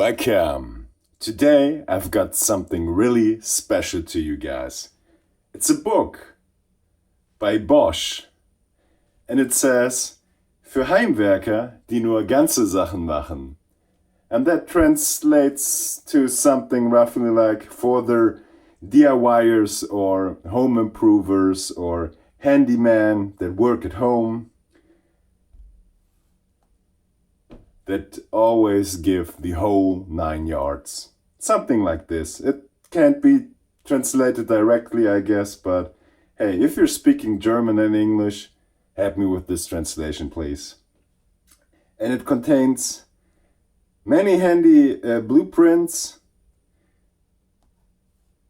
Welcome! Today I've got something really special to you guys. It's a book by Bosch and it says für Heimwerker, die nur ganze Sachen machen. And that translates to something roughly like for the DIYers or home improvers or handyman that work at home, that always give the whole 9 yards. Something like this. It can't be translated directly, I guess, but hey, if you're speaking German and English, help me with this translation, please. And it contains many handy blueprints,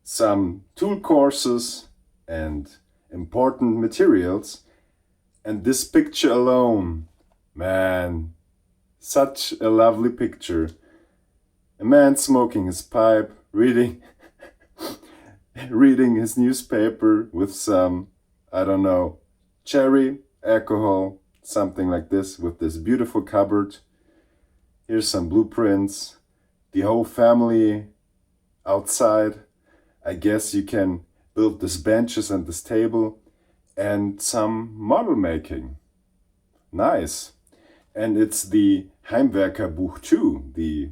some tool courses, and important materials. And this picture alone, man, such a lovely picture. A man smoking his pipe, reading his newspaper with some, I don't know, cherry, alcohol, something like this, with this beautiful cupboard. Here's some blueprints. The whole family outside. I guess you can build these benches and this table and some model making. Nice. And it's the Heimwerker Buch 2, the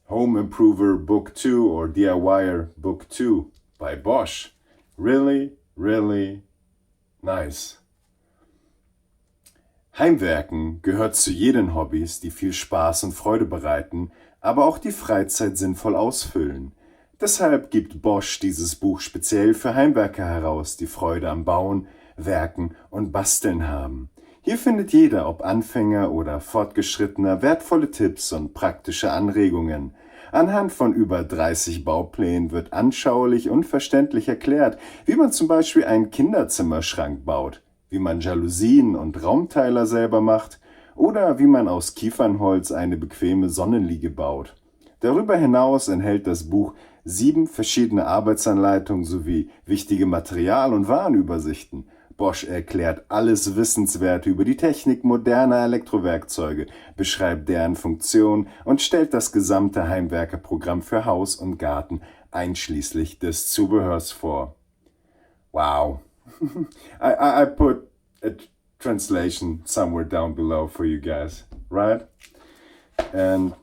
Home Improver Book 2 or DIYer Book 2 by Bosch. Really, really nice. Heimwerken gehört zu jenen Hobbys, die viel Spaß und Freude bereiten, aber auch die Freizeit sinnvoll ausfüllen. Deshalb gibt Bosch dieses Buch speziell für Heimwerker heraus, die Freude am Bauen, Werken und Basteln haben. Hier findet jeder, ob Anfänger oder Fortgeschrittener, wertvolle Tipps und praktische Anregungen. Anhand von über 30 Bauplänen wird anschaulich und verständlich erklärt, wie man zum Beispiel einen Kinderzimmerschrank baut, wie man Jalousien und Raumteiler selber macht oder wie man aus Kiefernholz eine bequeme Sonnenliege baut. Darüber hinaus enthält das Buch 7 verschiedene Arbeitsanleitungen sowie wichtige Material- und Warenübersichten. Bosch erklärt alles Wissenswerte über die Technik moderner Elektrowerkzeuge, beschreibt deren Funktion und stellt das gesamte Heimwerkerprogramm für Haus und Garten einschließlich des Zubehörs vor. Wow. I put a translation somewhere down below for you guys, right? And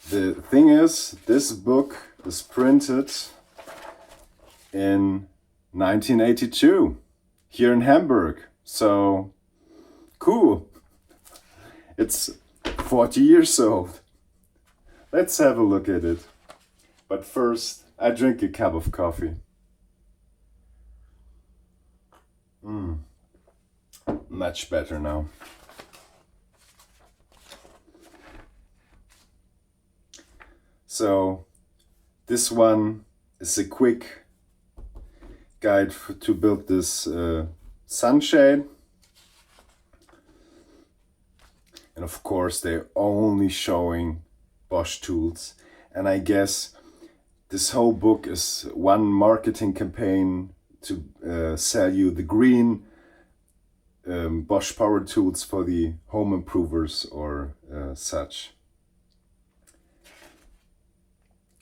the thing is, this book is printed in 1982 here in Hamburg. So cool. It's 40 years old. Let's have a look at it. But first, I drink a cup of coffee. Much better now. So this one is a quick guide to build this sunshade. And of course they're only showing Bosch tools. And I guess this whole book is one marketing campaign to sell you the green Bosch power tools for the home improvers or such.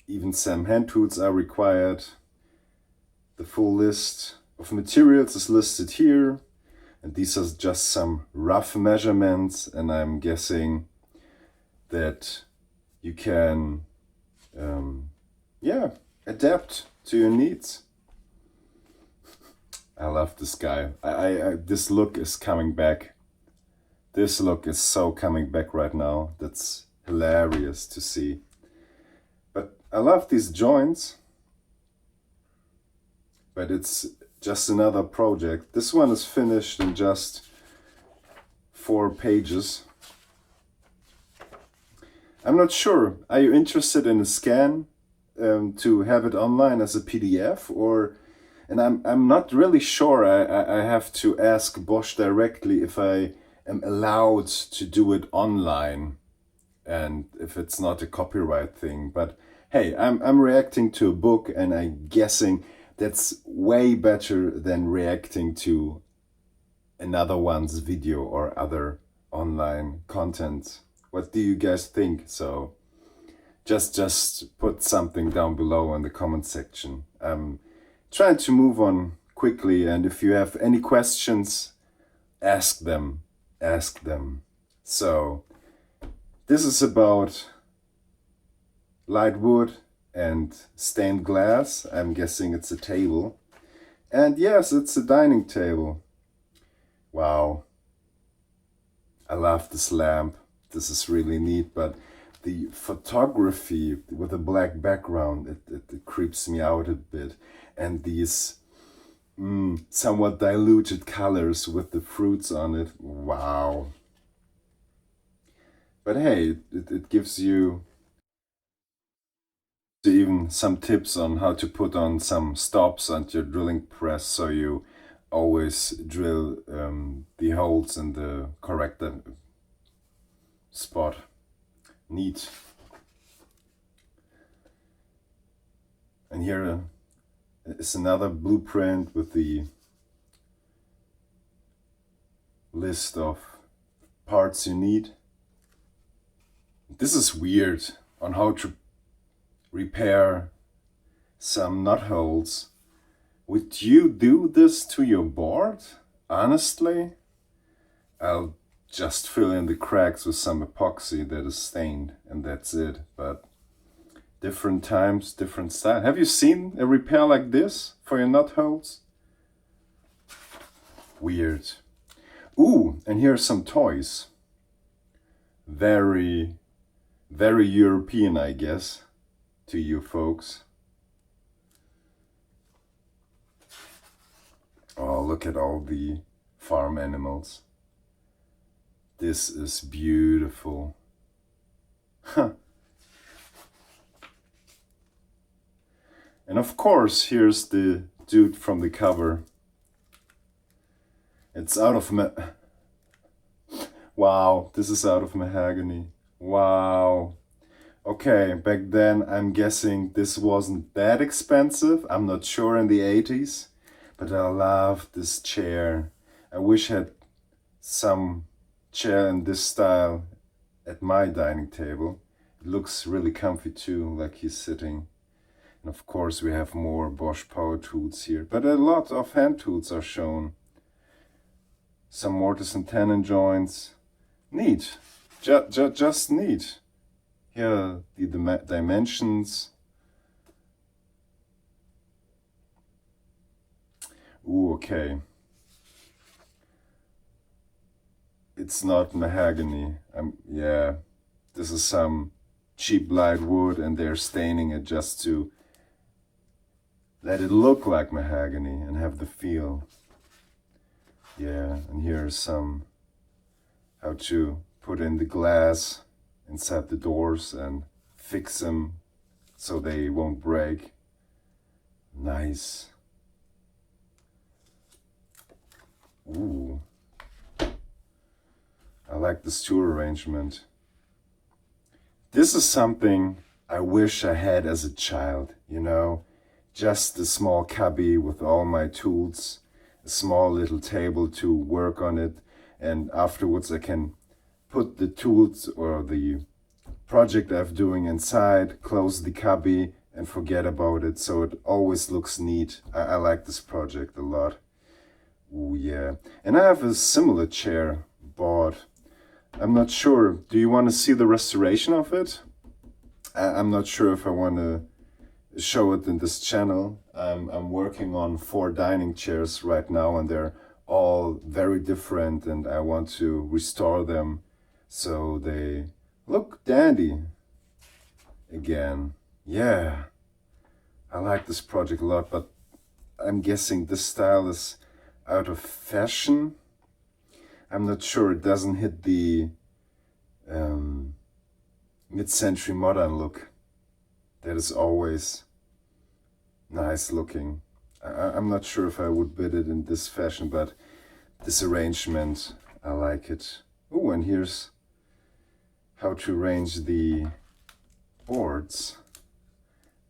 Even some hand tools are required. The full list of materials is listed here, and these are just some rough measurements, and I'm guessing that you can adapt to your needs. I love this guy. This look is coming back. This look is so coming back right now. That's hilarious to see. But I love these joints. But it's just another project. This one is finished in just 4 pages. I'm not sure. Are you interested in a scan to have it online as a PDF, or? And I'm not really sure. I have to ask Bosch directly if I am allowed to do it online, and if it's not a copyright thing. But hey, I'm reacting to a book, and I'm guessing that's way better than reacting to another one's video or other online content. What do you guys think? So just put something down below in the comment section. I'm trying to move on quickly, and if you have any questions, ask them. Ask them. So this is about light wood and stained glass. I'm guessing it's a table. And yes, it's a dining table. Wow. I love this lamp. This is really neat, but the photography with a black background, it creeps me out a bit. And these somewhat diluted colors with the fruits on it. Wow. But hey, it gives you even some tips on how to put on some stops on your drilling press, so you always drill the holes in the correct spot. Neat. And here is another blueprint with the list of parts you need. This is weird on how to repair some nut holes. Would you do this to your board? Honestly, I'll just fill in the cracks with some epoxy that is stained, and that's it. But different times, different style. Have you seen a repair like this for your nut holes? Weird. Ooh, and here are some toys. Very, very European, I guess, to you folks. Oh, look at all the farm animals. This is beautiful. Huh. And of course, here's the dude from the cover. It's out of wow, this is out of mahogany. Wow. Okay, back then I'm guessing this wasn't that expensive. I'm not sure in the 80s, but I love this chair. I wish I had some chair in this style at my dining table. It looks really comfy too, like he's sitting. And of course we have more Bosch power tools here, but a lot of hand tools are shown. Some mortise and tenon joints. Neat. Just neat. Here the dimensions. Ooh, okay. It's not mahogany. Yeah, this is some cheap light wood, and they're staining it just to let it look like mahogany and have the feel. Yeah, and here's some how to put in the glass inside the doors and fix them so they won't break. Nice. Ooh. I like this tool arrangement. This is something I wish I had as a child, you know? Just a small cubby with all my tools, a small little table to work on it, and afterwards I can put the tools or the project I'm doing inside, close the cubby and forget about it, so it always looks neat. I like this project a lot. Ooh, yeah. And I have a similar chair bought. I'm not sure. Do you want to see the restoration of it? I'm not sure if I want to show it in this channel. I'm working on 4 dining chairs right now, and they're all very different, and I want to restore them so they look dandy again. Yeah, I like this project a lot, but I'm guessing this style is out of fashion. I'm not sure, it doesn't hit the mid-century modern look that is always nice looking. I'm not sure if I would bid it in this fashion, but this arrangement, I like it. Oh, and here's how to arrange the boards.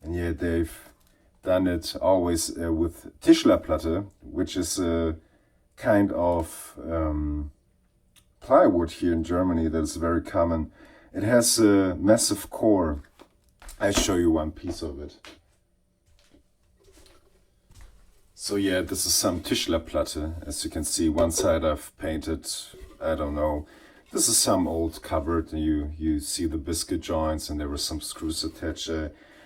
And yeah, they've done it always with Tischler platter, which is a kind of plywood here in Germany that is very common. It has a massive core. I'll show you one piece of it. So yeah, this is some Tischler platter. As you can see, one side I've painted, I don't know. This is some old cupboard. You see the biscuit joints and there were some screws attached.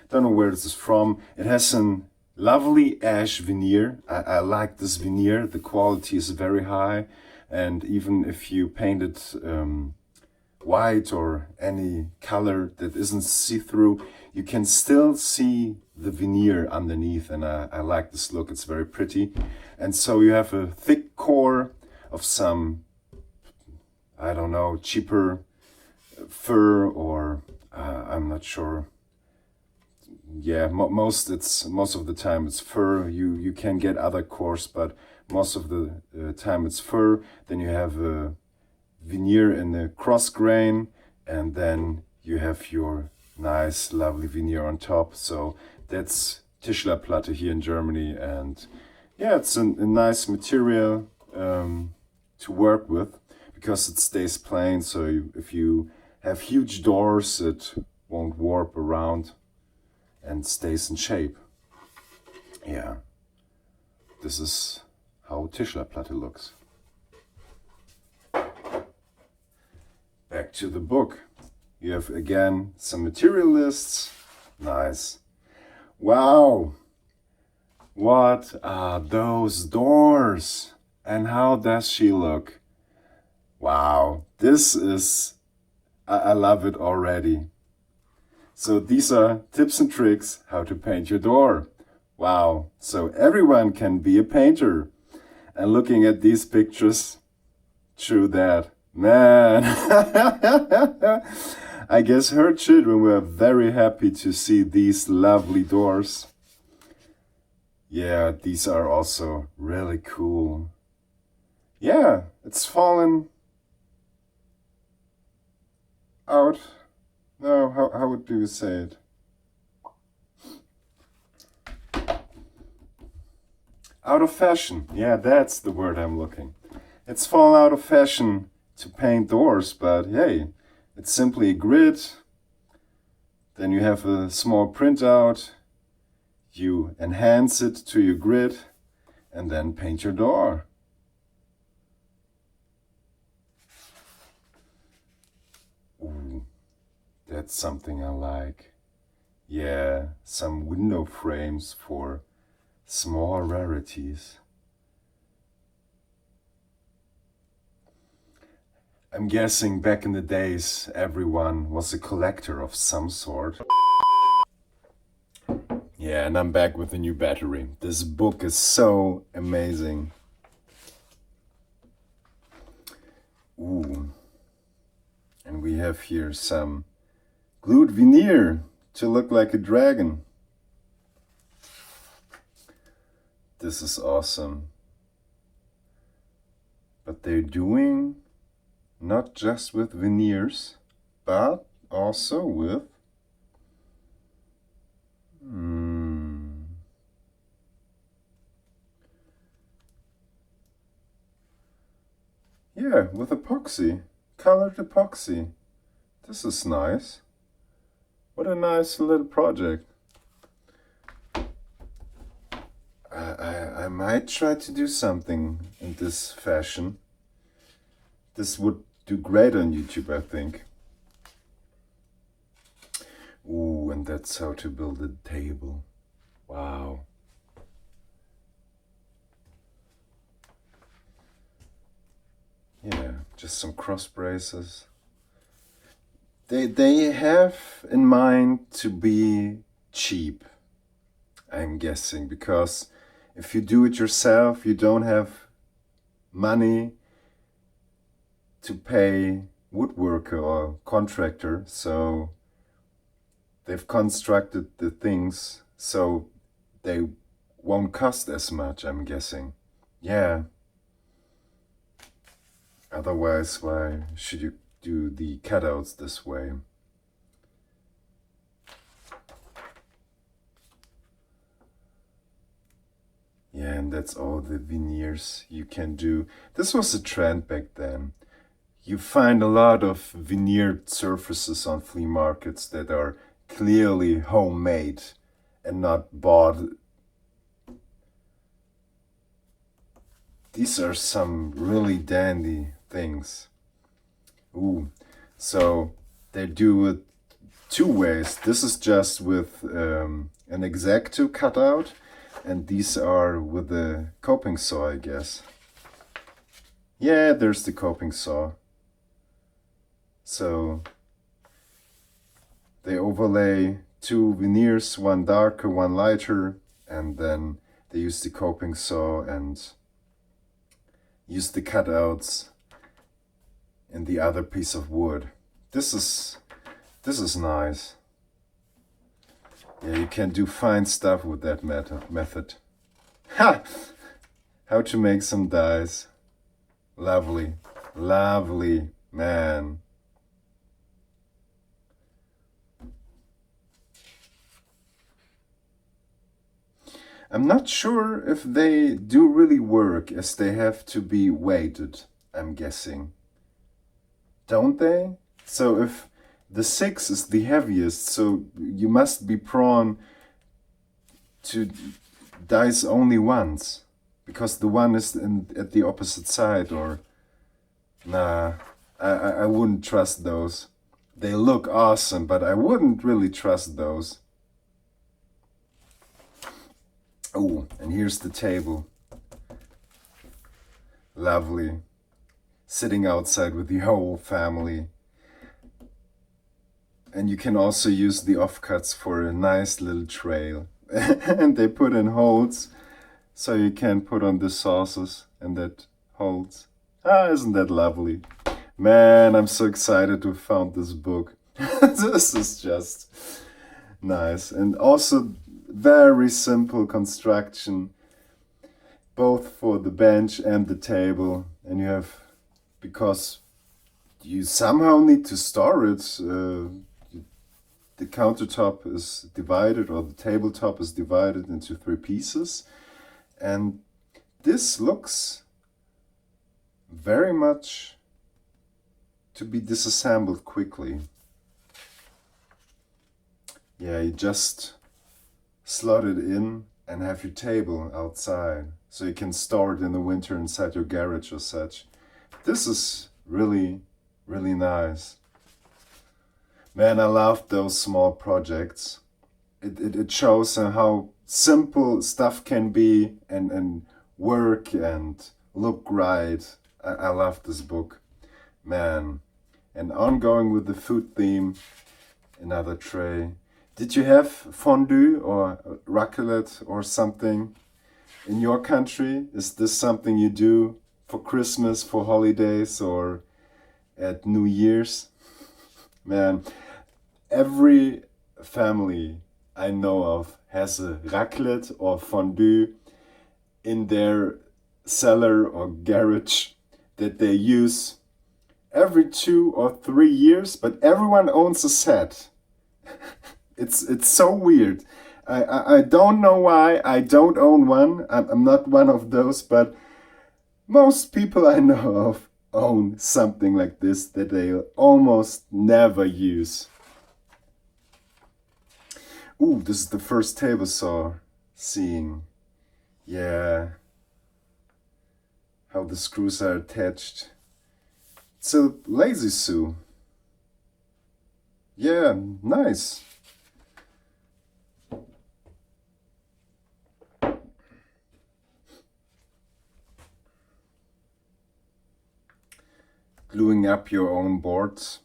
Don't know where this is from. It has a lovely ash veneer. I like this veneer. The quality is very high. And even if you paint it white or any color that isn't see-through, you can still see the veneer underneath, and I like this look. It's very pretty. And so you have a thick core of some, I don't know, cheaper fur, or I'm not sure. Yeah, most of the time it's fur. You can get other cores, but most of the time it's fur. Then you have a veneer in the cross grain, and then you have your nice lovely veneer on top. So that's Tischler platter here in Germany, and yeah, it's a nice material to work with because it stays plain. So if you have huge doors, it won't warp around and stays in shape. Yeah, this is how Tischler platter looks. Back to the book. You have again some material lists. Nice. Wow. What are those doors? And how does she look? Wow. This is, I love it already. So these are tips and tricks how to paint your door. Wow. So everyone can be a painter. And looking at these pictures, true that. Man, I guess her children were very happy to see these lovely doors. Yeah, these are also really cool. Yeah, it's fallen out. No, how would you say it? Out of fashion. Yeah, that's the word I'm looking. It's fallen out of fashion to paint doors, but hey, it's simply a grid. Then you have a small printout, you enhance it to your grid, and then paint your door. Ooh, that's something I like. Yeah, some window frames for small rarities. I'm guessing back in the days, everyone was a collector of some sort. Yeah, and I'm back with a new battery. This book is so amazing. Ooh. And we have here some glued veneer to look like a dragon. This is awesome. But they're doing not just with veneers, but also with yeah, with epoxy, colored epoxy. This is nice. What a nice little project. I might try to do something in this fashion. This would do great on YouTube, I think. Ooh, and that's how to build a table. Wow. Yeah, just some cross braces. They have in mind to be cheap, I'm guessing, because if you do it yourself, you don't have money to pay woodworker or contractor, so they've constructed the things so they won't cost as much, I'm guessing. Yeah. Otherwise, why should you do the cutouts this way? Yeah, and that's all the veneers you can do. This was a trend back then. You find a lot of veneered surfaces on flea markets that are clearly homemade and not bought. These are some really dandy things. Ooh, so they do it two ways. This is just with an X-Acto cutout, and these are with the coping saw, I guess. Yeah, there's the coping saw. So they overlay two veneers, one darker, one lighter, and then they use the coping saw and use the cutouts in the other piece of wood. This is nice. Yeah, you can do fine stuff with that method. Ha! How to make some dies. Lovely, lovely, man. I'm not sure if they do really work, as they have to be weighted, I'm guessing. Don't they? So if the 6 is the heaviest, so you must be prone to dice only once, because the one is at the opposite side, or... Nah, I wouldn't trust those. They look awesome, but I wouldn't really trust those. Oh, and here's the table. Lovely. Sitting outside with the whole family. And you can also use the offcuts for a nice little trail. And they put in holes, so you can put on the sauces, and that holds. Ah, isn't that lovely? Man, I'm so excited to have found this book. This is just nice. And also very simple construction, both for the bench and the table. And you have, because you somehow need to store it, the countertop is divided, or the tabletop is divided into 3 pieces. And this looks very much to be disassembled quickly. Yeah, you just slot it in and have your table outside, so you can store it in the winter inside your garage or such. This is really, really nice. Man, I love those small projects. It shows how simple stuff can be and work and look right. I love this book. Man. And ongoing with the food theme, another tray. Did you have fondue or raclette or something in your country? Is this something you do for Christmas, for holidays, or at New Year's? Man, every family I know of has a raclette or fondue in their cellar or garage that they use every 2 or 3 years, but everyone owns a set. It's so weird. I don't know why I don't own one. I'm not one of those, but most people I know of own something like this that they almost never use. Ooh, this is the first table saw seeing. Yeah. How the screws are attached. It's a lazy Sue. Yeah, nice. Gluing up your own boards,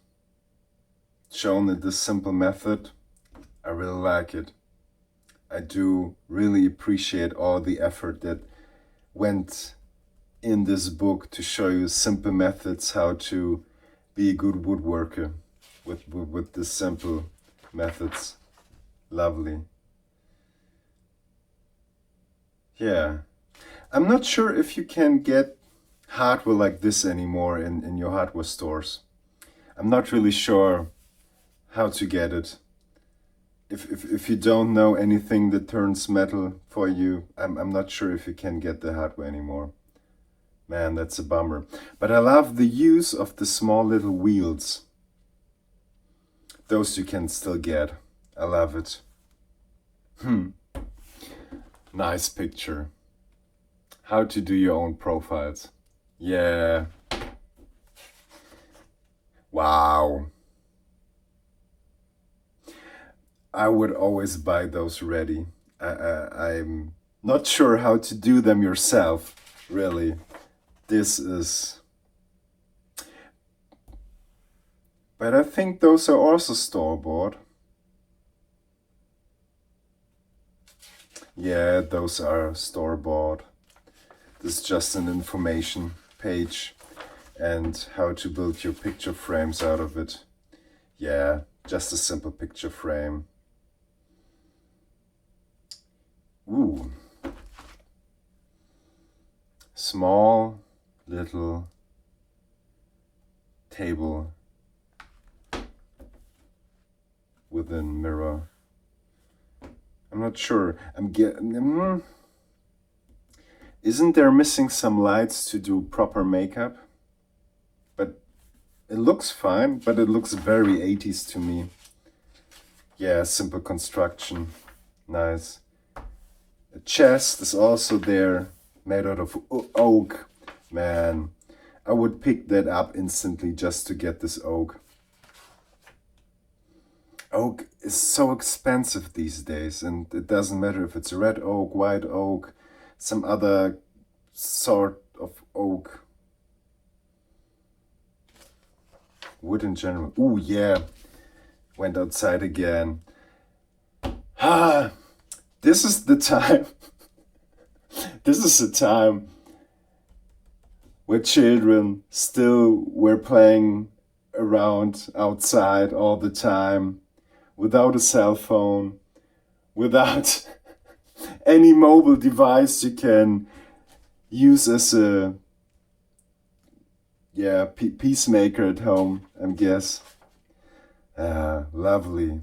shown in this simple method. I really like it. I do really appreciate all the effort that went in this book to show you simple methods how to be a good woodworker with the simple methods. Lovely. Yeah. I'm not sure if you can get hardware like this anymore in your hardware stores. I'm not really sure how to get it. If you don't know anything that turns metal for you, I'm not sure if you can get the hardware anymore. Man, that's a bummer. But I love the use of the small little wheels. Those you can still get. I love it. Nice picture. How to do your own profiles. Yeah. Wow. I would always buy those ready. I'm not sure how to do them yourself, really. This is... But I think those are also store-bought. Yeah, those are store-bought. This is just an information page and how to build your picture frames out of it. Yeah, just a simple picture frame. Ooh. Small little table with a mirror. I'm not sure. Isn't there missing some lights to do proper makeup? But it looks fine, but it looks very 80s to me. Yeah, simple construction. Nice. A chest is also there, made out of oak. Man, I would pick that up instantly just to get this oak. Oak is so expensive these days, and it doesn't matter if it's red oak, white oak, some other sort of oak. Wood in general. Ooh, yeah. Went outside again. Ah, this is the time. This is the time where children still were playing around outside all the time, without a cell phone, without any mobile device you can use as a peacemaker at home, I guess. Lovely.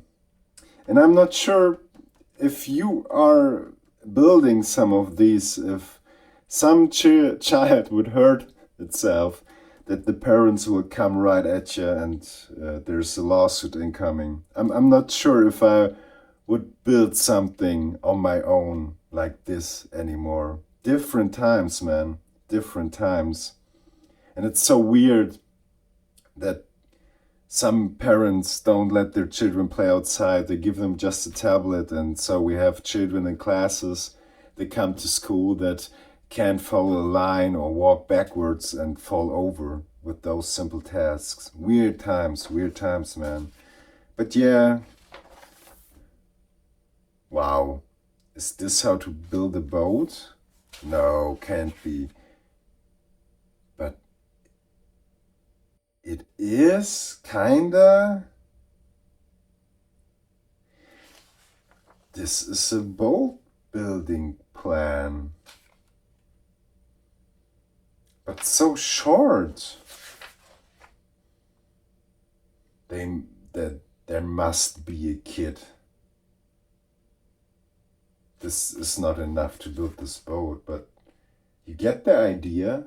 And I'm not sure if you are building some of these, if some child would hurt itself, that the parents will come right at you and there's a lawsuit incoming. I'm not sure if I would build something on my own like this anymore. Different times, man. Different times. And it's so weird that some parents don't let their children play outside. They give them just a tablet, and so we have children in classes. They come to school that can't follow a line or walk backwards and fall over with those simple tasks. Weird times, man. But yeah. Wow. Is this how to build a boat? No, can't be. But it is, kinda. This is a boat building plan. But so short. There must be a kid. This is not enough to build this boat, but you get the idea,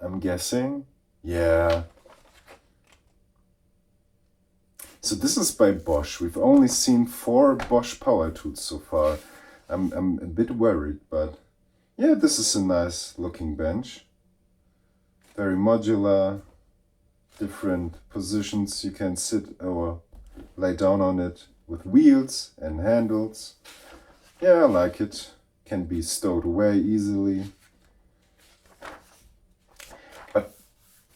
I'm guessing. Yeah. So this is by Bosch. We've only seen 4 Bosch power tools so far. I'm a bit worried, but yeah, this is a nice looking bench. Very modular, different positions you can sit or lay down on it with wheels and handles. Yeah, I like it. Can be stowed away easily. But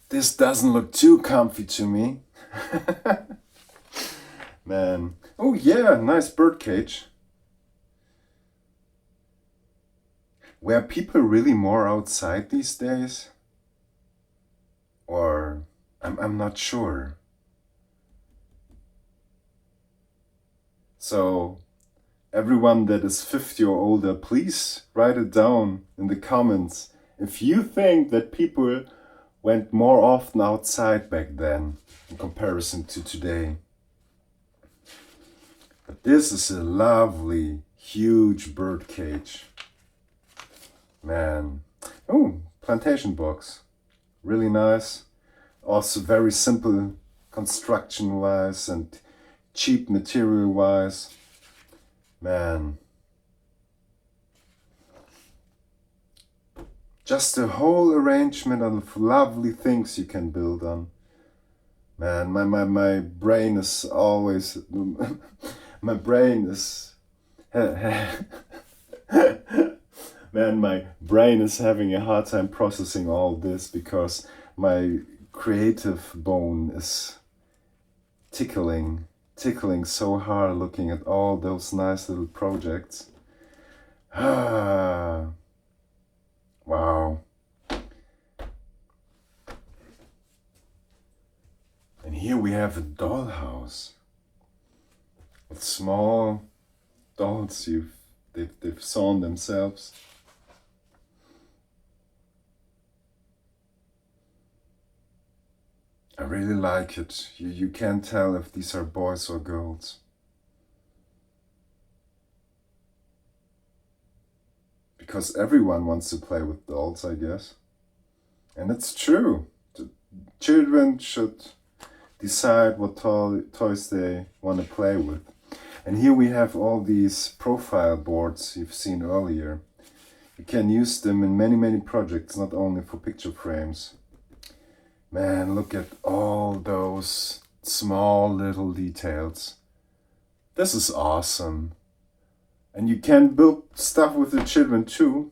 this doesn't look too comfy to me. Man. Oh yeah, nice bird cage. Were people really more outside these days? Or I'm not sure. So everyone that is 50 or older, please write it down in the comments if you think that people went more often outside back then in comparison to today. But this is a lovely, huge bird cage. Man. Oh, plantation box. Really nice. Also very simple construction-wise and cheap material-wise. Man. Just a whole arrangement of lovely things you can build on. Man, my brain is always... my brain is... Man, my brain is having a hard time processing all this because my creative bone is tickling so hard looking at all those nice little projects. Wow. And here we have a dollhouse with small dolls they've sewn themselves. I really like it. You can't tell if these are boys or girls. Because everyone wants to play with dolls, I guess. And it's true. The children should decide what toys they want to play with. And here we have all these profile boards you've seen earlier. You can use them in many projects, not only for picture frames. Man, look at all those small little details. This is awesome. And you can build stuff with the children too.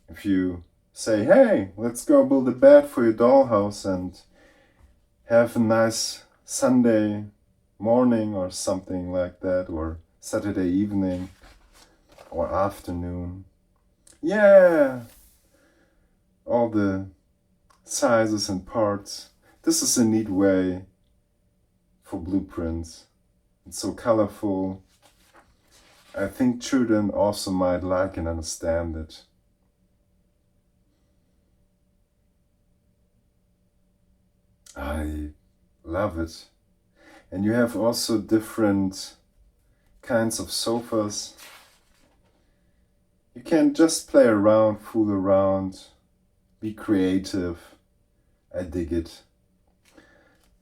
If you say, hey, let's go build a bed for your dollhouse and have a nice Sunday morning or something like that, or Saturday evening or afternoon. Yeah! All the sizes and parts. This is a neat way for blueprints. It's so colorful. I think children also might like and understand it. I love it. And you have also different kinds of sofas. You can just play around, fool around, be creative. I dig it.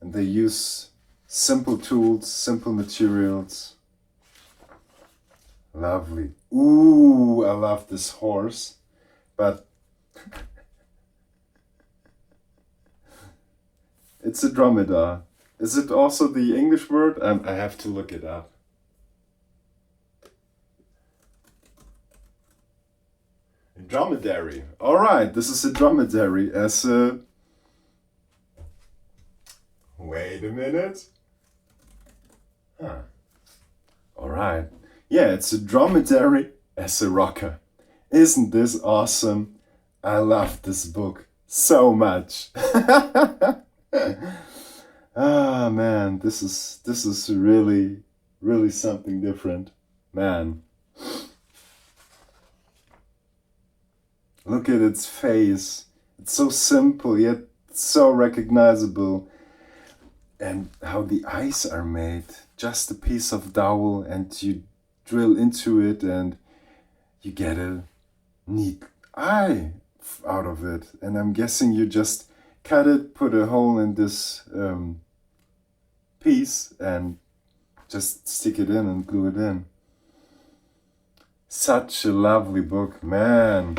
And they use simple tools, simple materials. Lovely. Ooh, I love this horse. But it's a dromedar. Is it also the English word? I have to look it up. Dromedary. All right, this is a dromedary as a... Wait a minute. Huh. All right. Yeah, it's a dromedary as a rocker. Isn't this awesome? I love this book so much. Ah, man, this is really something different. Man. Look at its face. It's so simple yet so recognizable. And how the eyes are made. Just a piece of dowel and you drill into it and you get a neat eye out of it. And I'm guessing you just cut it, put a hole in this piece and just stick it in and glue it in. Such a lovely book, man.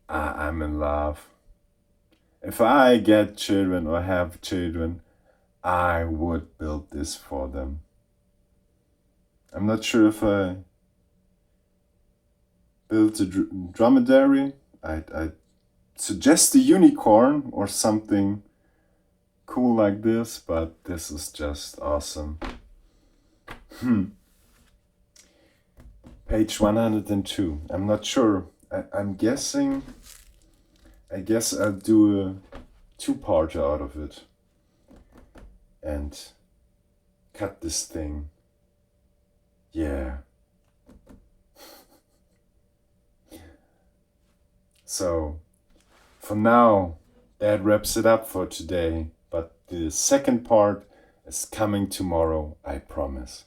I'm in love. If I get children or have children, I would build this for them. I'm not sure if I built a dromedary. I'd suggest a unicorn or something cool like this, but this is just awesome. Page 102. I'm not sure. I'm guessing, I guess I'll do a two-parter out of it and cut this thing. Yeah. So, for now, that wraps it up for today, but the second part is coming tomorrow, I promise.